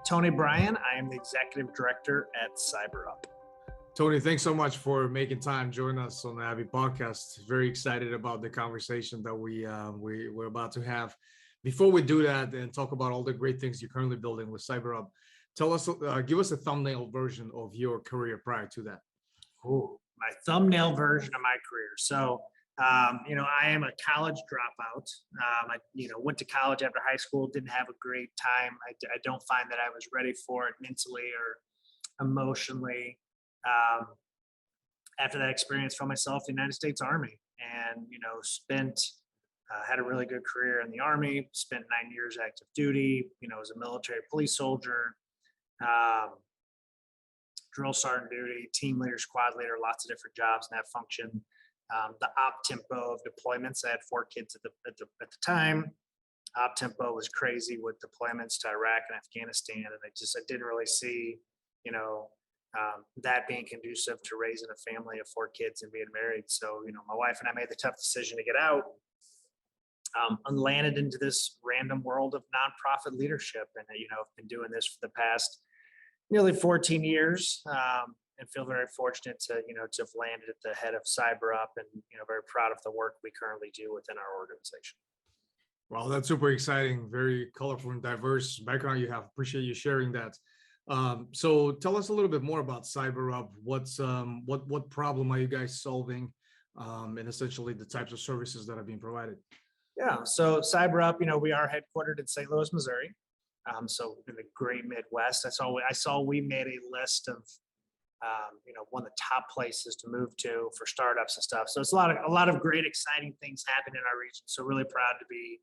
Tony Bryan. I am the Executive Director at CyberUp. Tony, thanks so much for making time joining us on the Avid podcast. Very excited about the conversation that we're about to have. Before we do that and talk about all the great things you're currently building with CyberUp, give us a thumbnail version of your career prior to that. Ooh, my thumbnail version of my career. So, I am a college dropout. I went to college after high school, didn't have a great time. I don't find that I was ready for it mentally or emotionally. After that experience, found myself in the United States Army, and had a really good career in the Army. Spent 9 years active duty. As a military police soldier, drill sergeant duty, team leader, squad leader, lots of different jobs in that function. The op tempo of deployments. I had 4 kids at the time. Op tempo was crazy with deployments to Iraq and Afghanistan, and I didn't really see, that being conducive to raising a family of 4 kids and being married. So, my wife and I made the tough decision to get out, and landed into this random world of nonprofit leadership. And, I've been doing this for the past nearly 14 years, and feel very fortunate to have landed at the head of CyberUp, and, very proud of the work we currently do within our organization. Well, that's super exciting, very colorful and diverse background you have. Appreciate you sharing that. So tell us a little bit more about CyberUp. What problem are you guys solving, and essentially the types of services that are being provided? Yeah, so CyberUp, we are headquartered in St. Louis, Missouri. So in the great Midwest. I saw we made a list of, one of the top places to move to for startups and stuff. So it's a lot of great, exciting things happening in our region. So really proud to be,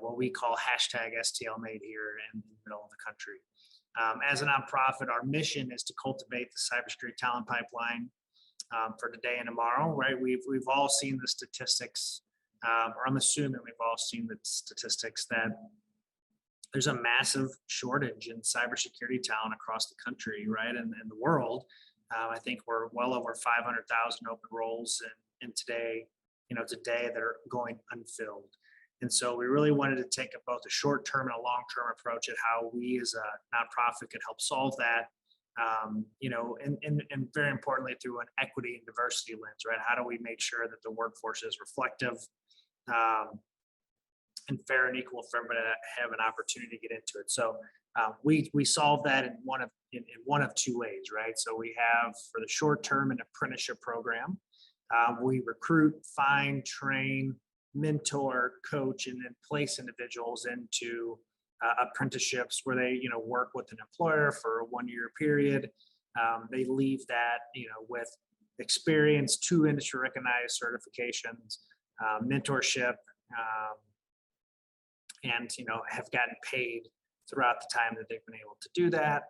what we call #STL made here in the middle of the country. As a nonprofit, our mission is to cultivate the cybersecurity talent pipeline for today and tomorrow. Right? We've all seen the statistics, or I'm assuming we've all seen the statistics that there's a massive shortage in cybersecurity talent across the country, right, and the world. I think we're well over 500,000 open roles, and today they're going unfilled. And so we really wanted to take both a short-term and a long-term approach at how we as a nonprofit could help solve that, and very importantly through an equity and diversity lens, right? How do we make sure that the workforce is reflective, and fair and equal for everybody to have an opportunity to get into it? So we solve that in one of 2 ways, right? So we have, for the short term, an apprenticeship program. We recruit, find, train, mentor, coach, and then place individuals into apprenticeships where they work with an employer for a 1-year period. They leave that with experience, 2 industry recognized certifications, mentorship, and have gotten paid throughout the time that they've been able to do that.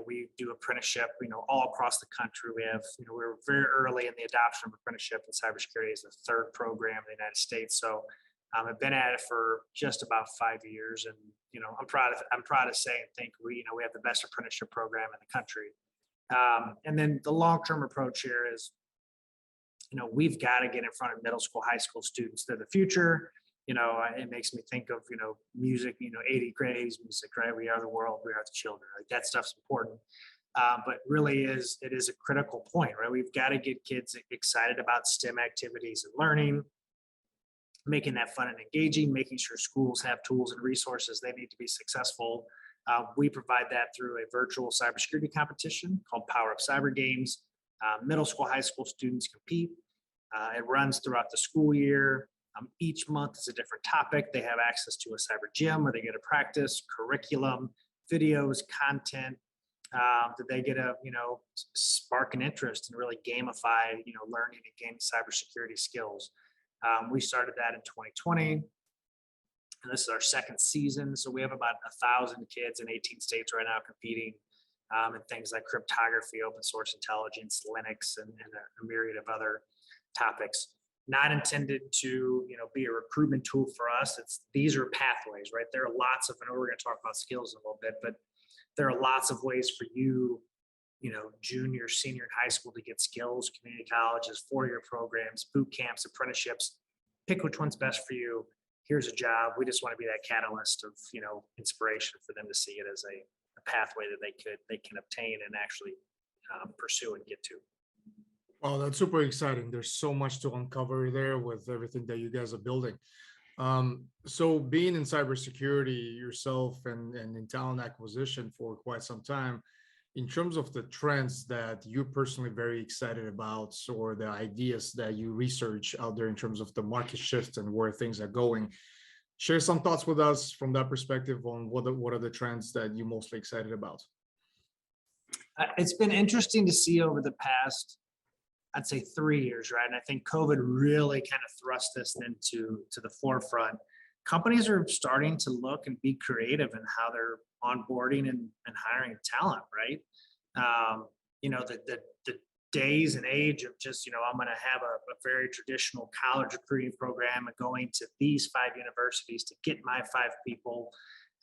We do apprenticeship, all across the country. We have, we're very early in the adoption of apprenticeship in cybersecurity as the 3rd program in the United States. So I've been at it for just about 5 years, and I'm proud to say and think we have the best apprenticeship program in the country. And then the long-term approach here is, we've got to get in front of middle school, high school students. They're the future. It makes me think of, music, great 80s music, right? We are the world, we are the children. Like, that stuff's important. But really it is a critical point, right? We've got to get kids excited about STEM activities and learning, making that fun and engaging, making sure schools have tools and resources they need to be successful. We provide that through a virtual cybersecurity competition called Power Up Cyber Games. Middle school, high school students compete. It runs throughout the school year. Each month is a different topic. They have access to a cyber gym where they get a practice, curriculum, videos, content, that they get a, spark an interest and really gamify, learning and gaining cybersecurity skills. We started that in 2020, and this is our 2nd season. So we have about 1,000 kids in 18 states right now competing in things like cryptography, open source intelligence, Linux, and a myriad of other topics. Not intended to, be a recruitment tool for us. These are pathways, right? There are lots of, and we're going to talk about skills in a little bit, but there are lots of ways for you, junior, senior in high school to get skills, community colleges, 4-year programs, boot camps, apprenticeships. Pick which one's best for you. here's a job. We just want to be that catalyst of, inspiration for them to see it as a pathway that they can obtain and actually pursue and get to. Well, that's super exciting. There's so much to uncover there with everything that you guys are building. So being in cybersecurity yourself and in talent acquisition for quite some time, in terms of the trends that you're personally very excited about, or the ideas that you research out there in terms of the market shift and where things are going, share some thoughts with us from that perspective on what are the trends that you're mostly excited about. It's been interesting to see over the past, I'd say 3 years, right? And I think COVID really kind of thrust this into the forefront. Companies are starting to look and be creative in how they're onboarding and hiring talent, right? The days and age of just, I'm going to have a very traditional college recruiting program and going to these 5 universities to get my 5 people,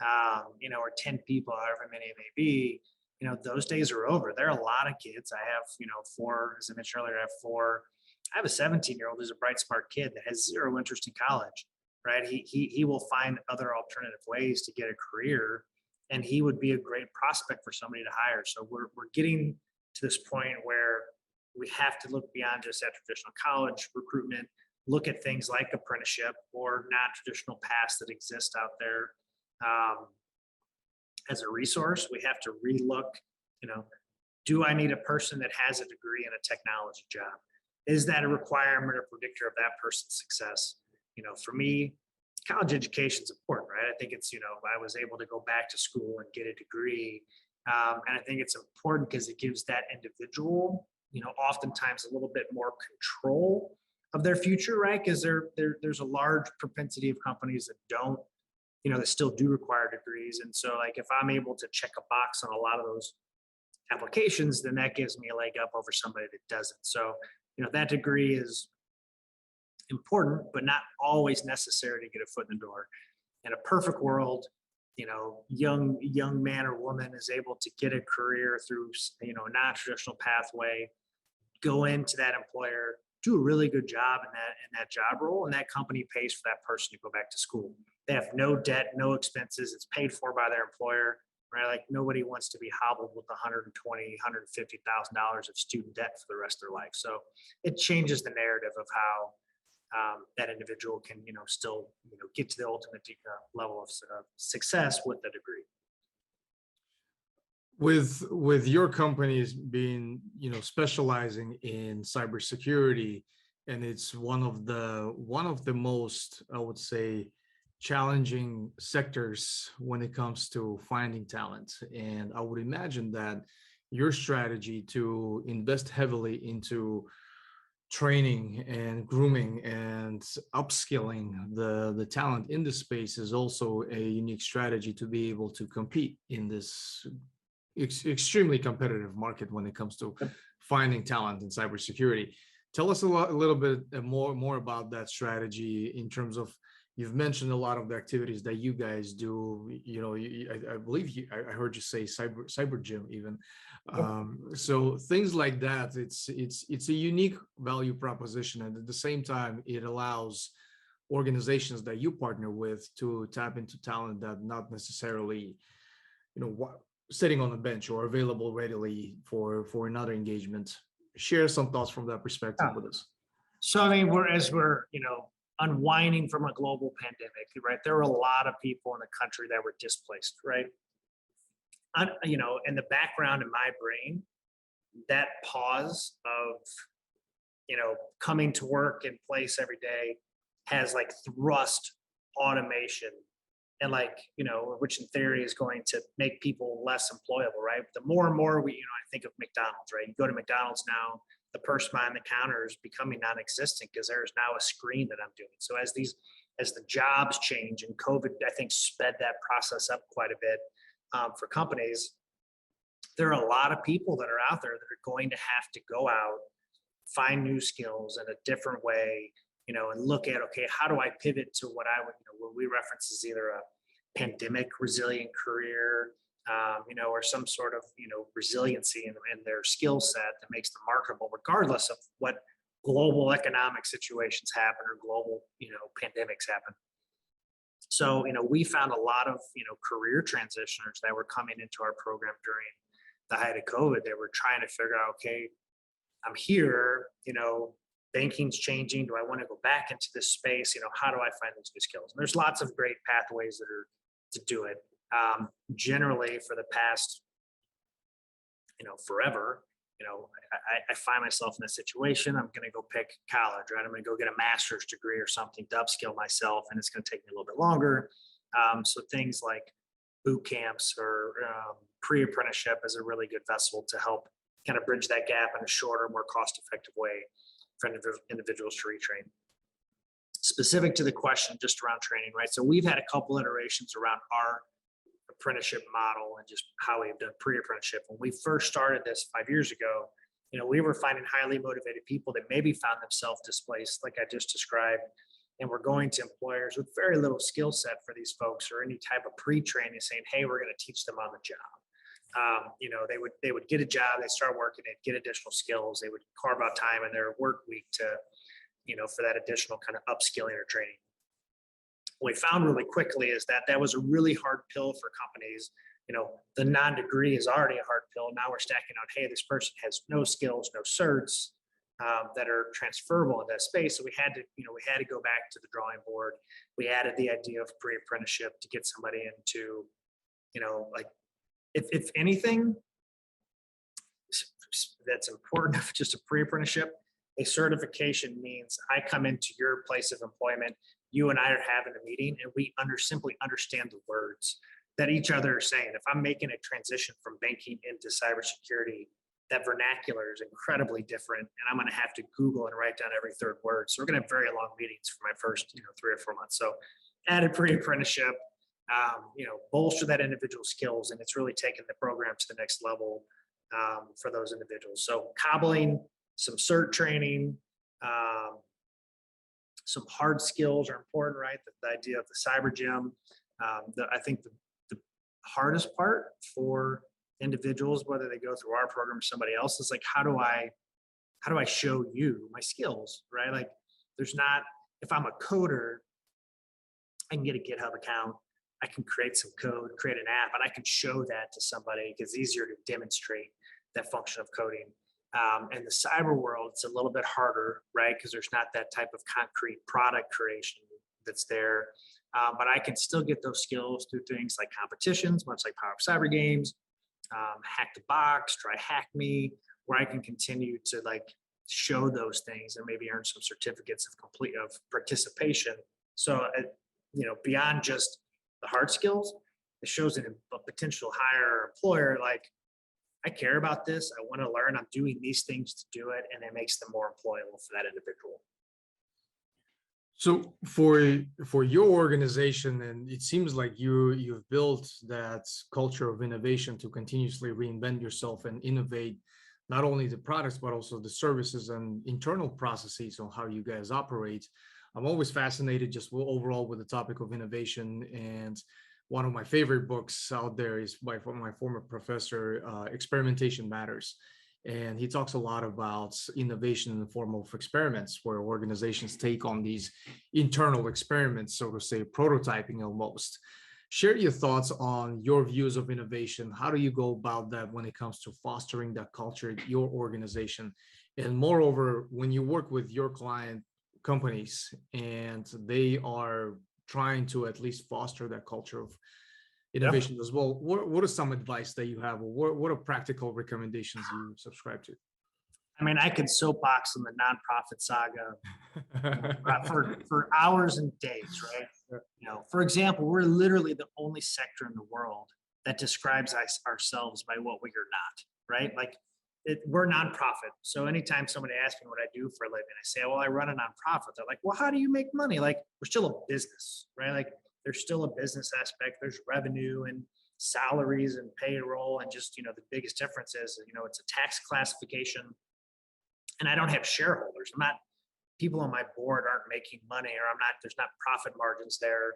or 10 people, however many it may be. Those days are over. There are a lot of kids. I have, 4, as I mentioned earlier, I have a 17-year-old who's a bright, smart kid that has zero interest in college, right? He will find other alternative ways to get a career, and he would be a great prospect for somebody to hire. So we're getting to this point where we have to look beyond just that traditional college recruitment, look at things like apprenticeship or non-traditional paths that exist out there. As a resource, we have to relook, do I need a person that has a degree in a technology job? Is that a requirement or predictor of that person's success? For me, college education is important, right? I think it's, I was able to go back to school and get a degree. And I think it's important because it gives that individual, oftentimes a little bit more control of their future, right? Because there's a large propensity of companies that don't, that still do require degrees. And so like, if I'm able to check a box on a lot of those applications, then that gives me a leg up over somebody that doesn't. So, that degree is important, but not always necessary to get a foot in the door. In a perfect world, young man or woman is able to get a career through, a non-traditional pathway, go into that employer, do a really good job in that job role, and that company pays for that person to go back to school. They have no debt, no expenses. It's paid for by their employer, right? Like nobody wants to be hobbled with $120,000, $150,000 of student debt for the rest of their life. So it changes the narrative of how that individual can, still, get to the ultimate level of success with the degree. With your companies being, specializing in cybersecurity, and it's one of the most, I would say, challenging sectors when it comes to finding talent. And I would imagine that your strategy to invest heavily into training and grooming and upskilling the talent in this space is also a unique strategy to be able to compete in this extremely competitive market when it comes to finding talent in cybersecurity. Tell us a little bit more about that strategy in terms of, you've mentioned a lot of the activities that you guys do. I believe I heard you say cyber gym even. So things like that, it's a unique value proposition, and at the same time, it allows organizations that you partner with to tap into talent that not necessarily, sitting on the bench or available readily for another engagement. Share some thoughts from that perspective with us. So, we're unwinding from a global pandemic, right? There were a lot of people in the country that were displaced, right? In the background in my brain, that pause of, coming to work in place every day has like thrust automation and which in theory is going to make people less employable, right? The more and more I think of McDonald's, right? You go to McDonald's now, the person behind the counter is becoming non-existent because there's now a screen that I'm doing. So as the jobs change, and COVID, I think, sped that process up quite a bit for companies, there are a lot of people that are out there that are going to have to go out, find new skills in a different way, and look at, okay, how do I pivot to what I would, what we reference as either a pandemic resilient career, or some sort of, resiliency in their skill set that makes them marketable, regardless of what global economic situations happen or global, pandemics happen. So, we found a lot of, career transitioners that were coming into our program during the height of COVID. They were trying to figure out, okay, I'm here, banking's changing. Do I want to go back into this space? How do I find those new skills? And there's lots of great pathways that are to do it. Generally for the past, forever, I find myself in a situation, I'm going to go pick college, right? I'm going to go get a master's degree or something to upskill myself, and it's going to take me a little bit longer. So things like boot camps or pre-apprenticeship is a really good vessel to help kind of bridge that gap in a shorter, more cost-effective way for individuals to retrain. Specific to the question just around training, right? So we've had a couple iterations around our apprenticeship model and just how we've done pre-apprenticeship. When we first started this 5 years ago, we were finding highly motivated people that maybe found themselves displaced, like I just described, and we're going to employers with very little skill set for these folks or any type of pre-training saying, hey, we're going to teach them on the job. They would get a job, they start working, they'd get additional skills, they would carve out time in their work week to, for that additional kind of upskilling or training. What we found really quickly is that was a really hard pill for companies. The non-degree is already a hard pill. Now we're stacking on, hey, this person has no skills, no certs that are transferable in that space. So we had to go back to the drawing board. We added the idea of pre-apprenticeship to get somebody into, if anything that's important, just a pre-apprenticeship, a certification means I come into your place of employment, you and I are having a meeting, and we simply understand the words that each other are saying. If I'm making a transition from banking into cybersecurity, that vernacular is incredibly different, and I'm going to have to Google and write down every third word. So we're going to have very long meetings for my first 3 or 4 months. So added pre-apprenticeship, bolster that individual skills, and it's really taken the program to the next level for those individuals. So cobbling, some cert training, some hard skills are important, right? The idea of the cyber gym. I think the hardest part for individuals, whether they go through our program or somebody else, is like, how do I show you my skills, right? Like if I'm a coder, I can get a GitHub account, I can create some code, create an app, and I can show that to somebody because it's easier to demonstrate that function of coding. In the cyber world, it's a little bit harder, right? Because there's not that type of concrete product creation that's there. But I can still get those skills through things like competitions, much like Power Up Cyber Games, Hack the Box, Try Hack Me, where I can continue to show those things and maybe earn some certificates of participation. So, beyond just the hard skills, it shows a potential hire employer, I care about this. I want to learn. I'm doing these things to do it, and it makes them more employable for that individual. So for your organization, and it seems like you've built that culture of innovation to continuously reinvent yourself and innovate not only the products but also the services and internal processes on how you guys operate. I'm always fascinated just overall with the topic of innovation, and one of my favorite books out there is by my former professor, Experimentation Matters. And he talks a lot about innovation in the form of experiments, where organizations take on these internal experiments, so to say, prototyping almost. Share your thoughts on your views of innovation. How do you go about that when it comes to fostering that culture at your organization? And moreover, when you work with your client companies and they are trying to at least foster that culture of innovation as well, what are some advice that you have, or what are practical recommendations you subscribe to? I mean, I could soapbox on the nonprofit saga for hours and days, right? For example, we're literally the only sector in the world that describes ourselves by what we are not, right? We're nonprofit. So anytime somebody asks me what I do for a living, I say, well, I run a nonprofit. They're like, well, how do you make money? We're still a business, right? There's still a business aspect. There's revenue and salaries and payroll. And just, the biggest difference is, it's a tax classification, and I don't have shareholders. People on my board aren't making money, or there's not profit margins there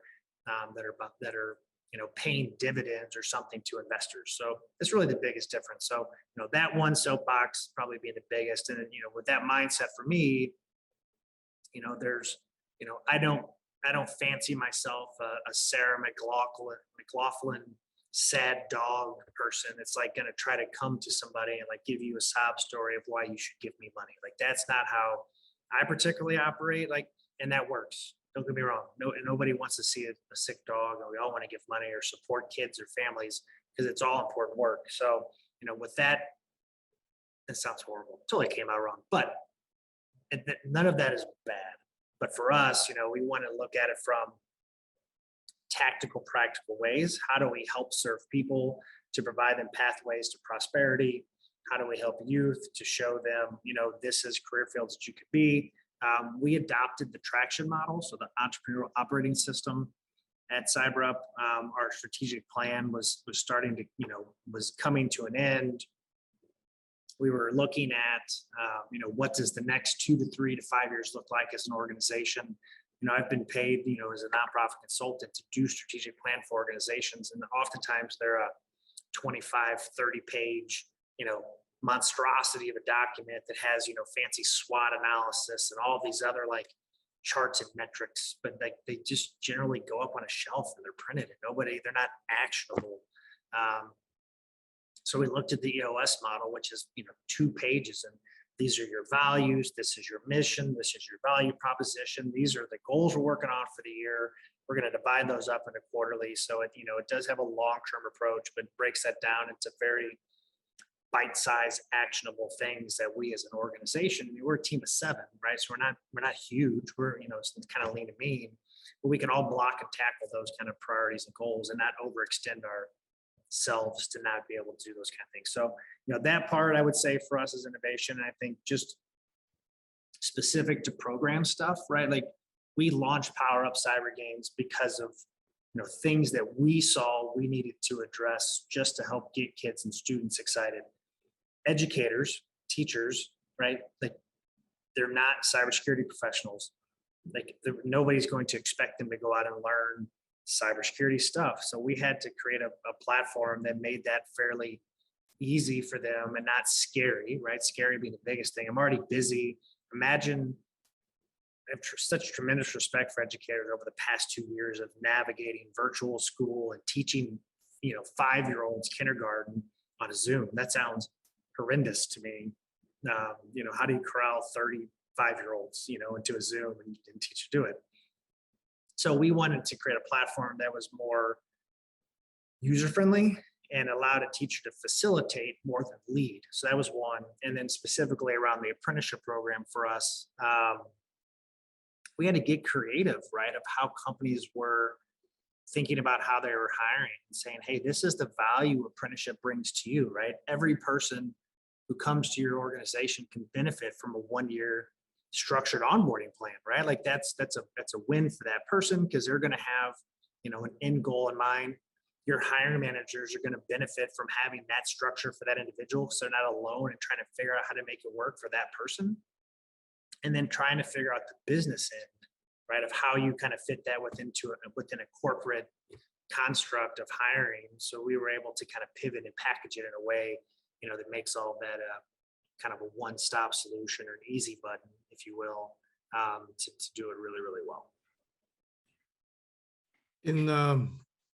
that are paying dividends or something to investors. So it's really the biggest difference. So, that one soapbox probably being the biggest. And then, with that mindset for me, there's, I don't fancy myself a Sarah McLaughlin sad dog person. It's like going to try to come to somebody and like give you a sob story of why you should give me money. Like that's not how I particularly operate. Like, and that works. Don't get me wrong. Nobody wants to see a sick dog, and we all want to give money or support kids or families because it's all important work. So, with that, it sounds horrible. It totally came out wrong, but none of that is bad. But for us, we want to look at it from tactical, practical ways. How do we help serve people to provide them pathways to prosperity? How do we help youth to show them, this is career fields that you could be? We adopted the traction model, so the entrepreneurial operating system at CyberUp. Our strategic plan was starting to, was coming to an end. We were looking at, what does the next 2 to 3 to 5 years look like as an organization? I've been paid, as a nonprofit consultant to do strategic plan for organizations. And oftentimes they're a 25, 30 page, monstrosity of a document that has, fancy SWOT analysis and all these other like charts and metrics, but like they just generally go up on a shelf and they're printed and they're not actionable. So we looked at the EOS model, which is, 2 pages, and these are your values. This is your mission. This is your value proposition. These are the goals we're working on for the year. We're going to divide those up into quarterly. So it does have a long-term approach, but breaks that down into very bite-sized, actionable things that we as an organization, we're a team of 7, right? So we're not huge. We're, it's kind of lean and mean, but we can all block and tackle those kind of priorities and goals and not overextend ourselves to not be able to do those kind of things. So, that part I would say for us is innovation. And I think just specific to program stuff, right? Like we launched Power Up Cyber Games because of, things that we saw we needed to address just to help get kids and students excited. Educators, teachers, right? Like they're not cybersecurity professionals. Like nobody's going to expect them to go out and learn cybersecurity stuff. So we had to create a platform that made that fairly easy for them and not scary, right? Scary being the biggest thing. I'm already busy. Imagine, I have such tremendous respect for educators over the past 2 years of navigating virtual school and teaching, 5-year-olds kindergarten on a Zoom. That sounds horrendous to me. How do you corral 35-year-olds, into a Zoom and teach you to do it? So we wanted to create a platform that was more user-friendly and allowed a teacher to facilitate more than lead. So that was one. And then specifically around the apprenticeship program for us, we had to get creative, right, of how companies were thinking about how they were hiring and saying, hey, this is the value apprenticeship brings to you, right? Every person who comes to your organization can benefit from a 1-year structured onboarding plan, right? Like that's a win for that person because they're going to have, an end goal in mind. Your hiring managers are going to benefit from having that structure for that individual, so they're not alone and trying to figure out how to make it work for that person. And then trying to figure out the business end, right, of how you kind of fit that within a corporate construct of hiring. So we were able to kind of pivot and package it in a way, that makes all that kind of a one-stop solution or an easy button, if you will, to do it really, really well. In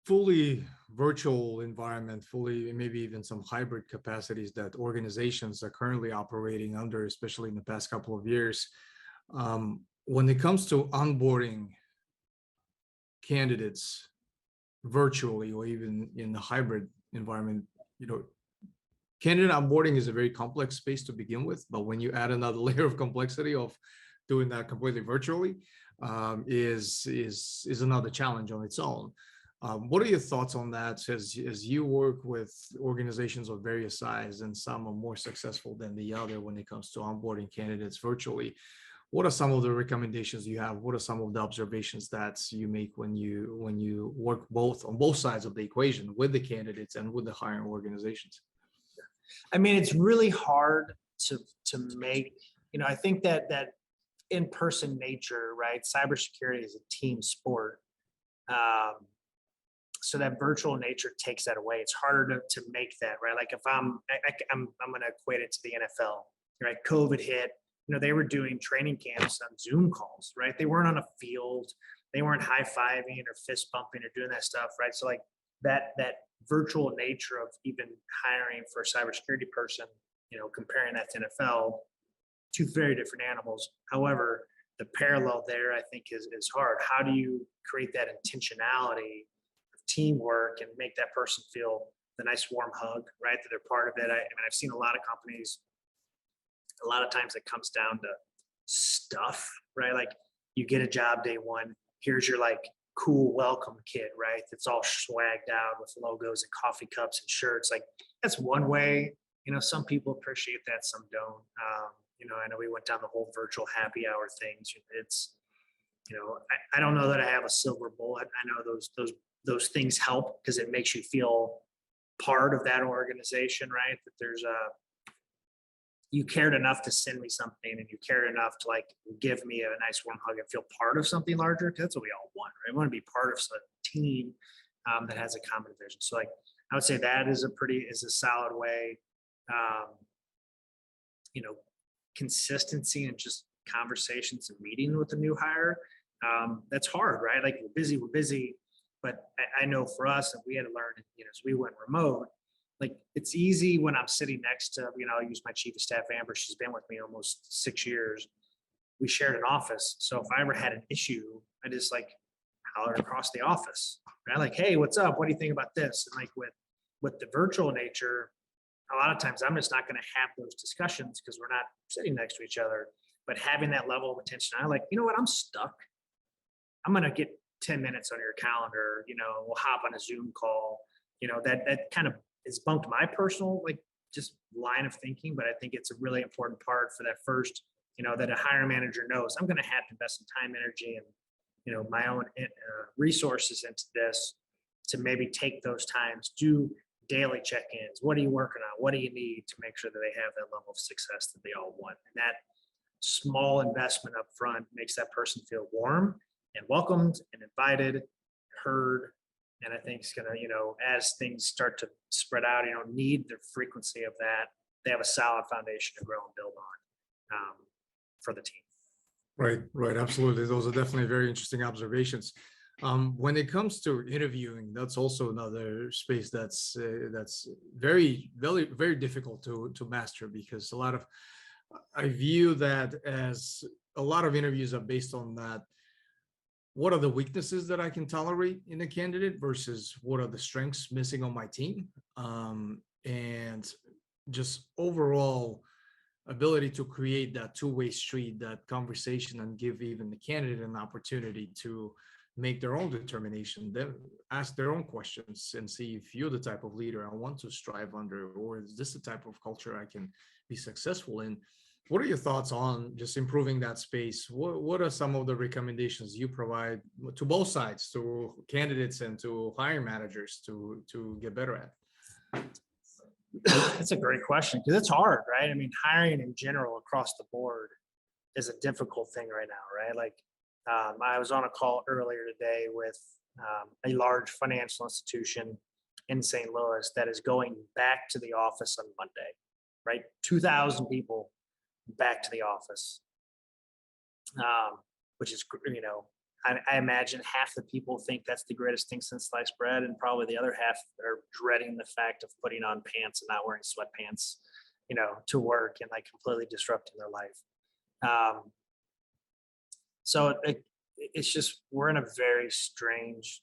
fully virtual environment, fully maybe even some hybrid capacities that organizations are currently operating under, especially in the past couple of years, when it comes to onboarding candidates virtually or even in the hybrid environment, candidate onboarding is a very complex space to begin with, but when you add another layer of complexity of doing that completely virtually, is another challenge on its own. What are your thoughts on that as you work with organizations of various size and some are more successful than the other when it comes to onboarding candidates virtually? What are some of the recommendations you have? What are some of the observations that you make when you work on both sides of the equation with the candidates and with the hiring organizations? I mean, it's really hard to make, I think that in-person nature, right? Cybersecurity is a team sport. So that virtual nature takes that away. It's harder to make that, right? Like if I'm going to equate it to the NFL, right? COVID hit, they were doing training camps on Zoom calls, right? They weren't on a field. they weren't high-fiving or fist bumping or doing that stuff, right? So like that virtual nature of even hiring for a cybersecurity person, comparing that to NFL, two very different animals. However, the parallel there, I think, is hard. How do you create that intentionality of teamwork and make that person feel the nice warm hug, right? That they're part of it. I mean, I've seen a lot of companies, a lot of times it comes down to stuff, right? Like you get a job day one, here's your like cool welcome kit, right? That's all swagged out with logos and coffee cups and shirts. Like that's one way, some people appreciate that, some don't. I know we went down the whole virtual happy hour things. It's, I don't know that I have a silver bullet. I know those things help because it makes you feel part of that organization, right? That there's you cared enough to send me something, and you cared enough to like give me a nice warm hug and feel part of something larger. Because that's what we all want, right? We want to be part of a team that has a common vision. So like I would say that is a solid way. Consistency and just conversations and meeting with the new hire. That's hard, right? Like we're busy, but I know for us, and we had to learn, as we went remote, like it's easy when I'm sitting next to, I'll use my chief of staff, Amber. She's been with me almost 6 years. We shared an office. So if I ever had an issue, I just like hollered across the office, right? Like, hey, what's up? What do you think about this? And like with the virtual nature, a lot of times I'm just not going to have those discussions because we're not sitting next to each other. But having that level of attention, I like, what, I'm stuck. I'm going to get 10 minutes on your calendar, we'll hop on a Zoom call, that kind of is bumped my personal, like just line of thinking. But I think it's a really important part for that first, that a hiring manager knows I'm going to have to invest some time, energy, and, my own resources into this to maybe take those times, do daily check-ins. What are you working on? What do you need to make sure that they have that level of success that they all want? And that small investment up front makes that person feel warm and welcomed and invited, heard. And I think it's going to, as things start to spread out, need the frequency of that. They have a solid foundation to grow and build on for the team. Right. Absolutely. Those are definitely very interesting observations. When it comes to interviewing, that's also another space that's very, very, very difficult to master, because I view that as a lot of interviews are based on that. What are the weaknesses that I can tolerate in a candidate versus what are the strengths missing on my team? And just overall ability to create that two-way street, that conversation, and give even the candidate an opportunity to make their own determination, then ask their own questions and see if you're the type of leader I want to strive under, or is this the type of culture I can be successful in? What are your thoughts on just improving that space? What are some of the recommendations you provide to both sides, to candidates and to hiring managers to get better at? That's a great question, because it's hard, right? I mean, hiring in general across the board is a difficult thing right now, right? Like I was on a call earlier today with a large financial institution in St. Louis that is going back to the office on Monday, right? 2,000 people back to the office, which is, I imagine half the people think that's the greatest thing since sliced bread, and probably the other half are dreading the fact of putting on pants and not wearing sweatpants, to work, and like completely disrupting their life. So it's just, we're in a very strange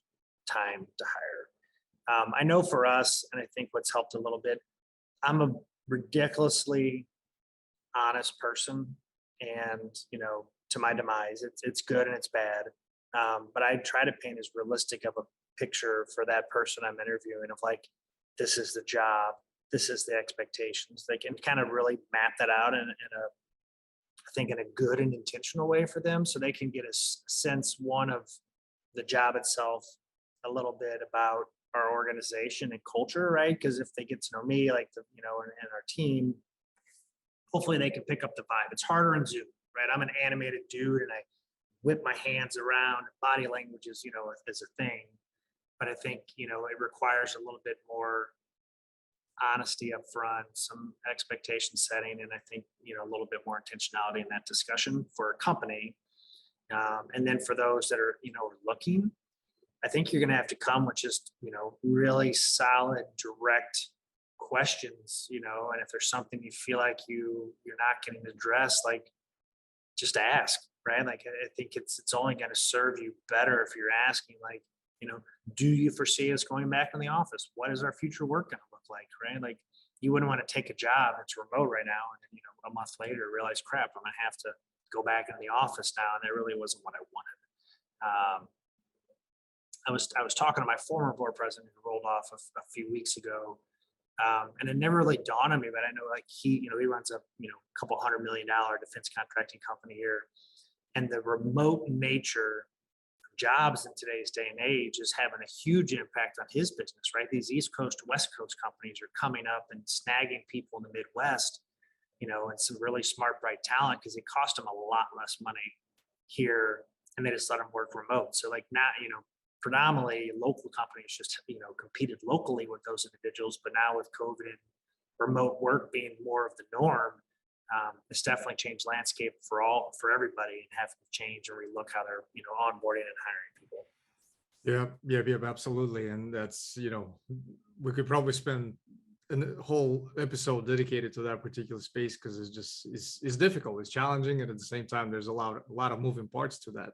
time to hire. I know for us, and I think what's helped a little bit, I'm a ridiculously honest person, and to my demise, it's good and it's bad, but I try to paint as realistic of a picture for that person I'm interviewing of like, this is the job, this is the expectations. They can kind of really map that out in a good and intentional way for them, so they can get a sense, one, of the job itself, a little bit about our organization and culture, right? Because if they get to know me, like and our team, hopefully they can pick up the vibe. It's harder in Zoom, right? I'm an animated dude and I whip my hands around. Body language is, is a thing. But I think, it requires a little bit more honesty up front, some expectation setting, and I think, a little bit more intentionality in that discussion for a company. And then for those that are, looking, I think you're going to have to come with just, really solid, direct questions, and if there's something you feel like you're not getting addressed, like just ask, right? Like I think it's only going to serve you better if you're asking, like, do you foresee us going back in the office? What is our future work going to look like, right? Like you wouldn't want to take a job that's remote right now and then, a month later realize, crap, I'm going to have to go back into the office now, and that really wasn't what I wanted. I was talking to my former board president who rolled off a few weeks ago, and it never really dawned on me. But I know, like he runs a couple $100 million defense contracting company here, and the remote nature of jobs in today's day and age is having a huge impact on his business. Right, these East Coast to West Coast companies are coming up and snagging people in the Midwest, and some really smart, bright talent because it cost them a lot less money here, and they just let them work remote. So like now, predominantly local companies just, competed locally with those individuals. But now with COVID and remote work being more of the norm, it's definitely changed landscape for everybody, and have to change and relook how they're, onboarding and hiring people. Yeah, absolutely. And that's, we could probably spend a whole episode dedicated to that particular space because it's difficult, it's challenging, and at the same time, there's a lot of moving parts to that.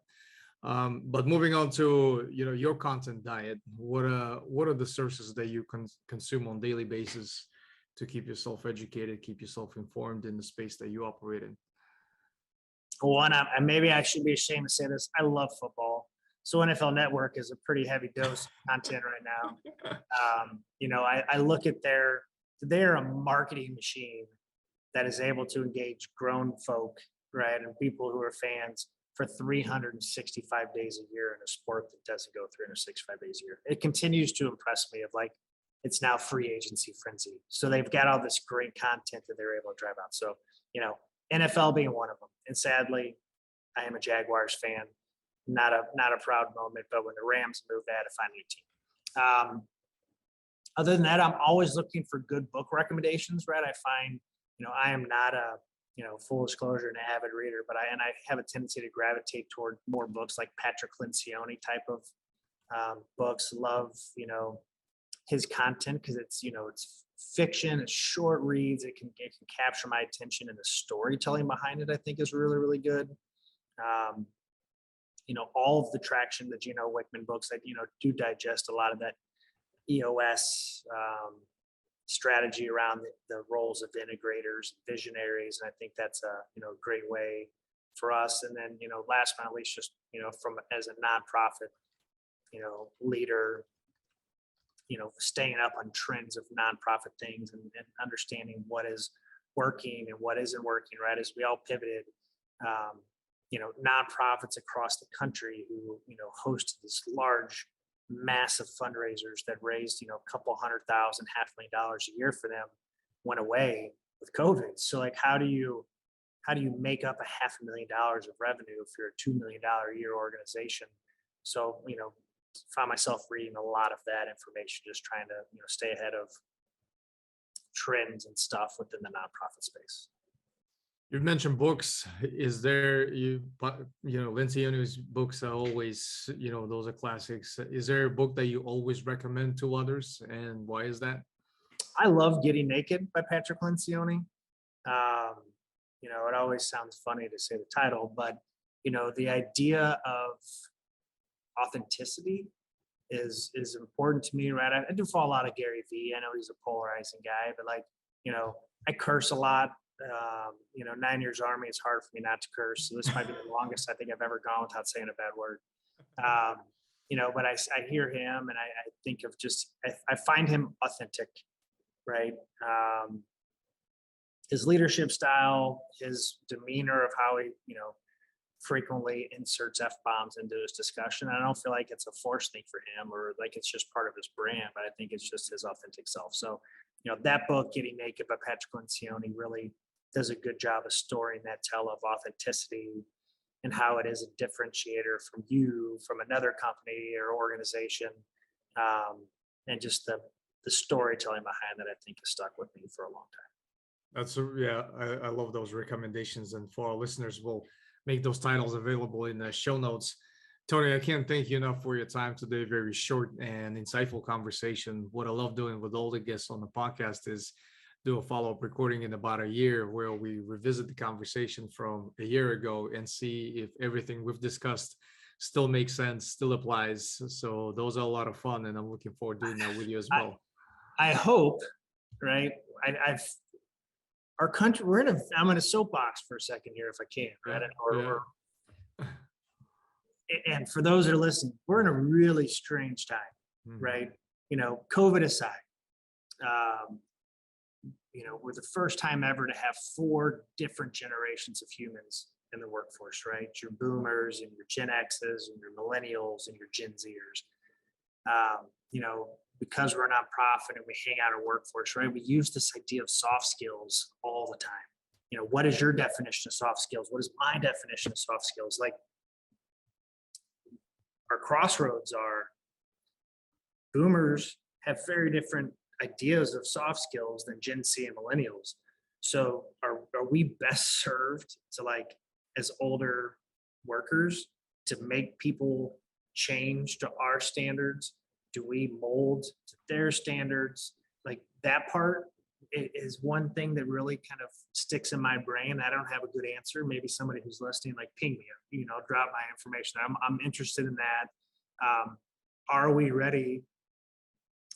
But moving on to your content diet, what are the sources that you consume on a daily basis to keep yourself educated, keep yourself informed in the space that you operate in? One, and maybe I should be ashamed to say this, I love football. So NFL Network is a pretty heavy dose of content right now. I look at they're a marketing machine that is able to engage grown folk, right, and people who are fans for 365 days a year in a sport that doesn't go 365 days a year. It continues to impress me of like, it's now free agency frenzy. So they've got all this great content that they're able to drive out. So, NFL being one of them. And sadly, I am a Jaguars fan. Not a proud moment, but when the Rams moved, I had to find a new team. Other than that, I'm always looking for good book recommendations, right? I find, I am not a, full disclosure, an avid reader, but I have a tendency to gravitate toward more books like Patrick Lencioni type of books. Love, his content because it's, it's fiction, it's short reads, it can capture my attention, and the storytelling behind it, I think, is really, really good. All of the traction, the Gino Wickman books, I, do digest a lot of that EOS strategy around the roles of integrators, visionaries. And I think that's a, great way for us. And then, last but not least, just, from as a nonprofit, leader, staying up on trends of nonprofit things and understanding what is working and what isn't working, right? As we all pivoted, nonprofits across the country who, hosted this large, massive fundraisers that raised, a couple $100,000, $500,000 a year for them went away with COVID. So like, how do you make up $500,000 of revenue if you're a $2 million a year organization? So, found myself reading a lot of that information, just trying to, stay ahead of trends and stuff within the nonprofit space. You mentioned books. Is there Lencioni's books are always, those are classics. Is there a book that you always recommend to others, and why is that? I love Getting Naked by Patrick Lencioni. It always sounds funny to say the title, but the idea of authenticity is important to me, right? I do follow a lot of Gary Vee. I know he's a polarizing guy, but I curse a lot. 9 years Army, it's hard for me not to curse. So this might be the longest I think I've ever gone without saying a bad word. But I hear him and I think of just, I find him authentic, right? His leadership style, his demeanor of how he, frequently inserts F-bombs into his discussion. I don't feel like it's a forced thing for him or like it's just part of his brand, but I think it's just his authentic self. So, that book, Getting Naked by Patrick Lencioni, really does a good job of storing that tale of authenticity and how it is a differentiator from you, from another company or organization, and just the storytelling behind that I think has stuck with me for a long time. I love those recommendations, and for our listeners, we'll make those titles available in the show notes. Tony, I can't thank you enough for your time today. Very short and insightful conversation. What I love doing with all the guests on the podcast is do a follow-up recording in about a year where we revisit the conversation from a year ago and see if everything we've discussed still makes sense, still applies. So those are a lot of fun, and I'm looking forward to doing that with you as well. I hope, right? Our country, I'm in a soapbox for a second here, if I can, right? And for those that are listening, we're in a really strange time, right? COVID aside, we're the first time ever to have 4 different generations of humans in the workforce, right? Your boomers and your Gen X's and your millennials and your Gen Zers. Because we're a nonprofit and we hang out in workforce, right? We use this idea of soft skills all the time. What is your definition of soft skills? What is my definition of soft skills? Like, our crossroads are boomers have very different ideas of soft skills than Gen Z and millennials. So are we best served to, like, as older workers, to make people change to our standards? Do we mold to their standards? Like, that part is one thing that really kind of sticks in my brain. I don't have a good answer. Maybe somebody who's listening, like, ping me, drop my information. I'm interested in that. Are we ready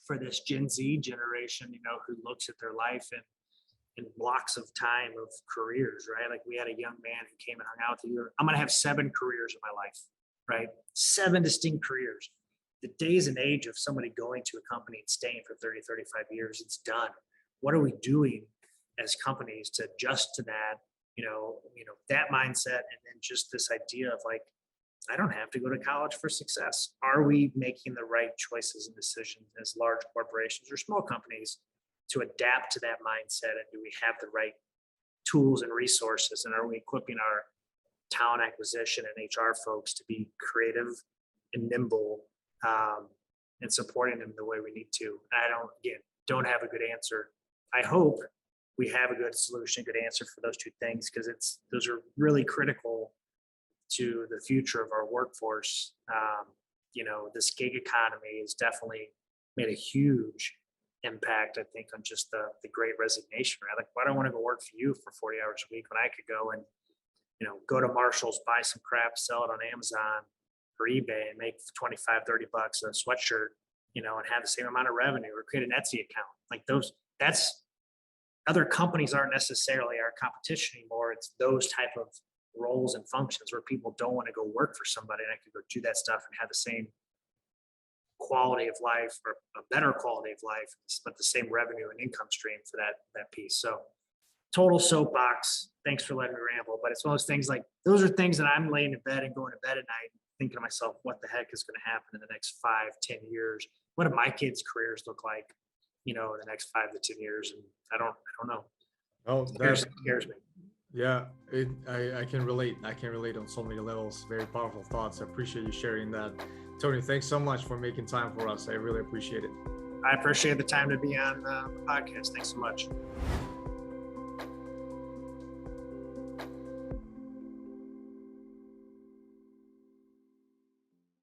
for this Gen Z generation, who looks at their life in blocks of time of careers, right? Like, we had a young man who came and hung out with you. I'm going to have 7 careers in my life, right? 7 distinct careers. The days and age of somebody going to a company and staying for 30, 35 years, it's done. What are we doing as companies to adjust to that, that mindset? And then just this idea of, like, I don't have to go to college for success. Are we making the right choices and decisions as large corporations or small companies to adapt to that mindset? And do we have the right tools and resources? And are we equipping our talent acquisition and HR folks to be creative and nimble, and supporting them the way we need to? I don't have a good answer. I hope we have a good solution, good answer for those 2 things, because those are really critical to the future of our workforce. This gig economy has definitely made a huge impact, I think, on just the great resignation, right? Like, why do I want to go work for you for 40 hours a week when I could go and, go to Marshall's, buy some crap, sell it on Amazon or eBay and make 25, 30 bucks a sweatshirt, and have the same amount of revenue, or create an Etsy account. Like, that's other companies aren't necessarily our competition anymore. It's those type of roles and functions where people don't want to go work for somebody, and I could go do that stuff and have the same quality of life, or a better quality of life, but the same revenue and income stream for that piece. So, total soapbox. Thanks for letting me ramble, but it's one of those things, like, those are things that I'm laying in bed and going to bed at night thinking to myself, what the heck is going to happen in the next 5, 10 years? What do my kids' careers look like, in the next 5 to 10 years? And I don't know. Oh, that scares me. Yeah, I can relate. I can relate on so many levels. Very powerful thoughts. I appreciate you sharing that. Tony, thanks so much for making time for us. I really appreciate it. I appreciate the time to be on the podcast. Thanks so much.